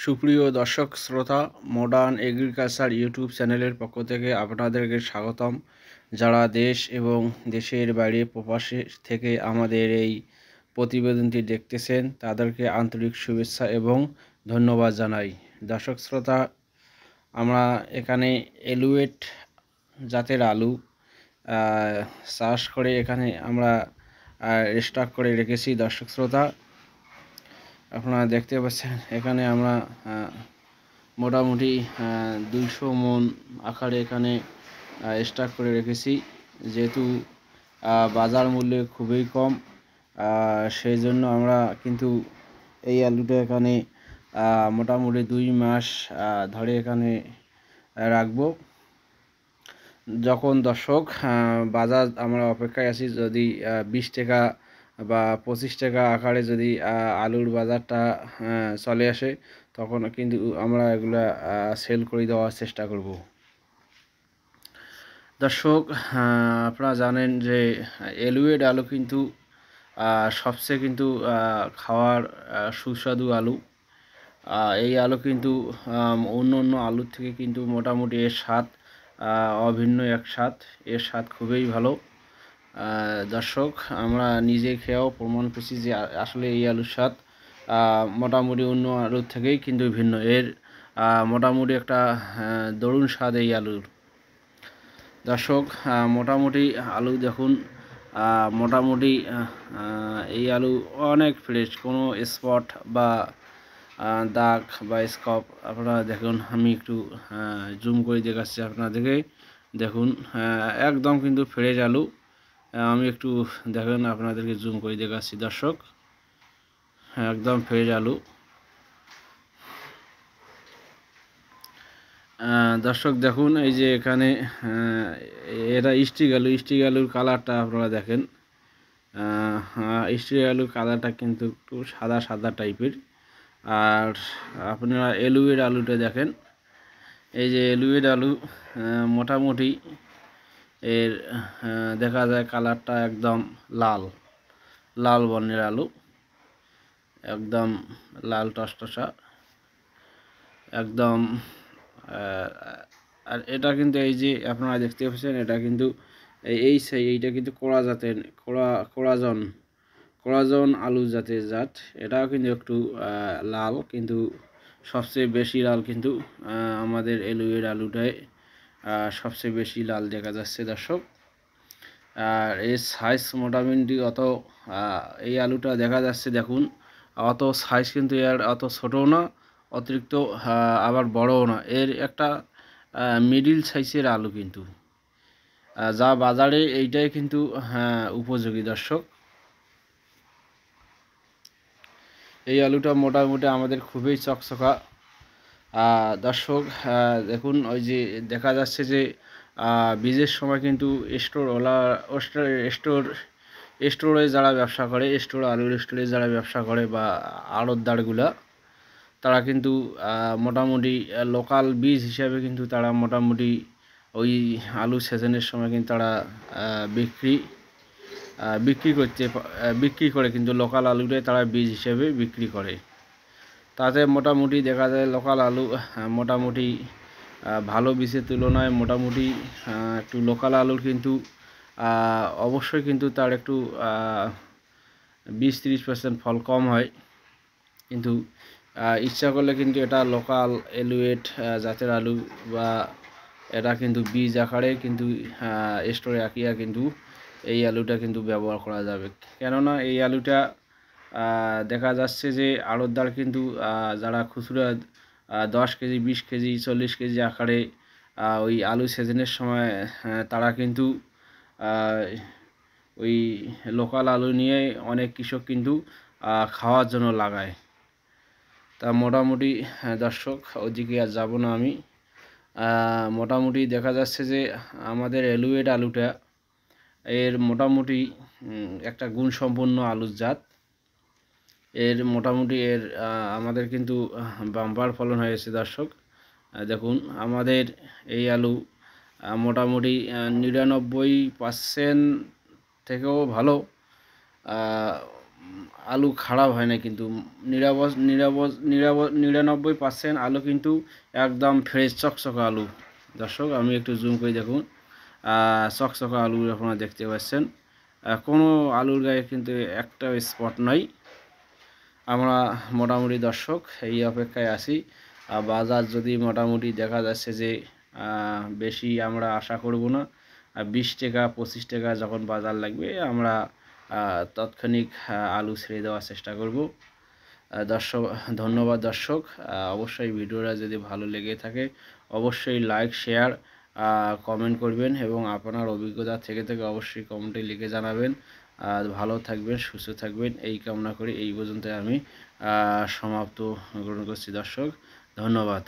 সুপ্রিয় দর্শক শ্রোতা, মডার্ন এগ্রিকালচার ইউটিউব চ্যানেলের পক্ষ থেকে আপনাদেরকে স্বাগতম। যারা দেশ এবং দেশের বাইরে প্রবাসী থেকে আমাদের এই প্রতিবেদনটি দেখতেছেন তাদেরকে আন্তরিক শুভেচ্ছা এবং ধন্যবাদ জানাই। দর্শক শ্রোতা, আমরা এখানে এলুয়েট জাতের আলু চাষ করে এখানে আমরা স্টক করে রেখেছি। দর্শক শ্রোতা, আপনারা দেখতে পাচ্ছেন এখানে আমরা মোটামুটি 200 মন আকারে এখানে স্টক করে রেখেছি। যেহেতু বাজার মূল্য খুবই কম, সেই জন্য আমরা কিন্তু এই আলুটা এখানে মোটামুটি 2 মাস ধরে এখানে রাখবো। যখন দর্শক বাজার আমরা অপেক্ষায় আছি, যদি 20 টাকা বা 25 টাকা আকারে যদি আলুর বাজারটা চলে আসে, তখন কিন্তু আমরা এগুলা সেল করে দেওয়ার চেষ্টা করব। দর্শক, আপনারা জানেন যে এলুয়েড আলু কিন্তু সবচেয়ে কিন্তু খাওয়ার সুস্বাদু আলু। এই আলু কিন্তু অন্য অন্য আলুর থেকে কিন্তু মোটামুটি এর স্বাদ অভিন্ন এক স্বাদ। এর স্বাদ খুবই ভালো। দর্শক, আমরা নিজে খেয়েও প্রমাণ করছি যে আসলে এই আলুর স্বাদ মোটামুটি অন্য আলুর থেকেই কিন্তু ভিন্ন। এর মোটামুটি একটা দারুণ স্বাদ এই আলুর। দর্শক, মোটামুটি আলু দেখুন, মোটামুটি এই আলু অনেক ফ্রেশ, কোনো স্পট বা দাগ বা স্কপ আপনারা দেখুন। আমি একটু জুম করে দেখাচ্ছি আপনাদেরকে। দেখুন, একদম কিন্তু ফ্রেশ আলু। আমি একটু দেখেন, আপনাদেরকে জুম করে দেখাচ্ছি। দর্শক, একদম ফ্রেশ আলু। দর্শক দেখুন, এই যে এখানে এটা স্টিক আলুর কালারটা আপনারা দেখেন। স্টিক আলুর কালারটা কিন্তু একটু সাদা সাদা টাইপের। আর আপনারা এলুয়েড আলুটা দেখেন। এই যে এলুয়েড আলু, মোটামুটি এর দেখা যায় কালারটা একদম লাল লাল বর্ণের আলু, একদম লাল টসটসা একদম। আর এটা কিন্তু এই যে আপনারা দেখতে পাচ্ছেন, এটা কিন্তু এইটা কিন্তু কোরাজন আলু জাতের জাত। এটাও কিন্তু একটু লাল, কিন্তু সবচেয়ে বেশি লাল কিন্তু আমাদের এলুয়েড আলুটায় সবচেয়ে বেশি লাল দেখা যাচ্ছে। দর্শক, আর এর সাইজ মোটামুটি এই আলুটা দেখা যাচ্ছে, দেখুন অত সাইজ কিন্তু এর অত ছোটও না, অতিরিক্ত আবার বড়ও না। এর একটা মিডিল সাইজের আলু কিন্তু, যা বাজারে এইটাই কিন্তু উপযোগী। দর্শক, এই আলুটা মোটামুটি আমাদের খুবই চকচকা। দর্শক দেখুন, ওই যে দেখা যাচ্ছে যে বীজের সময় কিন্তু স্টোরে যারা ব্যবসা করে, আলুর স্টোরে যারা ব্যবসা করে বা আড়তদারগুলা, তারা কিন্তু মোটামুটি লোকাল বীজ হিসাবে কিন্তু তারা মোটামুটি ওই আলু সিজনের সময় কিন্তু তারা বিক্রি করে, কিন্তু লোকাল আলুটাই তারা বীজ হিসেবে বিক্রি করে। তাতে মোটামুটি দেখা যায় লোকাল আলু মোটামুটি ভালো বীজের তুলনায় মোটামুটি একটু লোকাল আলুর কিন্তু অবশ্যই কিন্তু তার একটু 20-30% ফল কম হয়। কিন্তু ইচ্ছা করলে কিন্তু এটা লোকাল এলুয়েট জাতের আলু, বা এটা কিন্তু বীজ আকারে কিন্তু স্টোরে রাখিয়া কিন্তু এই আলুটা কিন্তু ব্যবহার করা যাবে। কেননা এই আলুটা দেখা যাচ্ছে যে আড়তদার কিন্তু যারা খুচরা 10 কেজি, 20 কেজি, 40 কেজি আকারে ওই আলু সিজনের সময় তারা কিন্তু ওই লোকাল আলু নিয়ে অনেক কৃষক কিন্তু খাওয়ার জন্য লাগায়। তা মোটামুটি দর্শক, ওইদিকে আর যাব না আমি। মোটামুটি দেখা যাচ্ছে যে আমাদের এলুয়েড আলুটা এর মোটামুটি একটা গুণসম্পন্ন আলুর জাত। এর মোটামুটি আমাদের কিন্তু বাম্পার ফলন হয়েছে। দর্শক দেখুন, আমাদের এই আলু মোটামুটি 99% থেকেও ভালো আলু খারাপ হয় না, কিন্তু 99% আলু কিন্তু একদম ফ্রেশ চকচকে আলু। দর্শক আমি একটু জুম করে দেখুন, চকচকে আলু আপনারা দেখতে পাচ্ছেন, কোনো আলুর গায়ে কিন্তু একটা স্পট নাই। আমরা মোটামুটি দর্শক এই অপেক্ষায় আছি। বাজার যদি মোটামুটি দেখা যাচ্ছে যে বেশি আমরা আশা করব না, 20 টাকা 25 টাকা যখন বাজার লাগবে আমরা তাৎক্ষণিক আলু ছেড়ে দেওয়ার চেষ্টা করব। দর্শক ধন্যবাদ দর্শক, অবশ্যই ভিডিওটা যদি ভালো লেগে থাকে অবশ্যই লাইক শেয়ার কমেন্ট করবেন এবং আপনার অভিজ্ঞতা থেকে অবশ্যই কমেন্টে লিখে জানাবেন। ভালো থাকবেন, সুস্থ থাকবেন এই কামনা করি এই পর্যন্ত আমি সমাপ্ত গ্রহণ করছি দর্শক, ধন্যবাদ।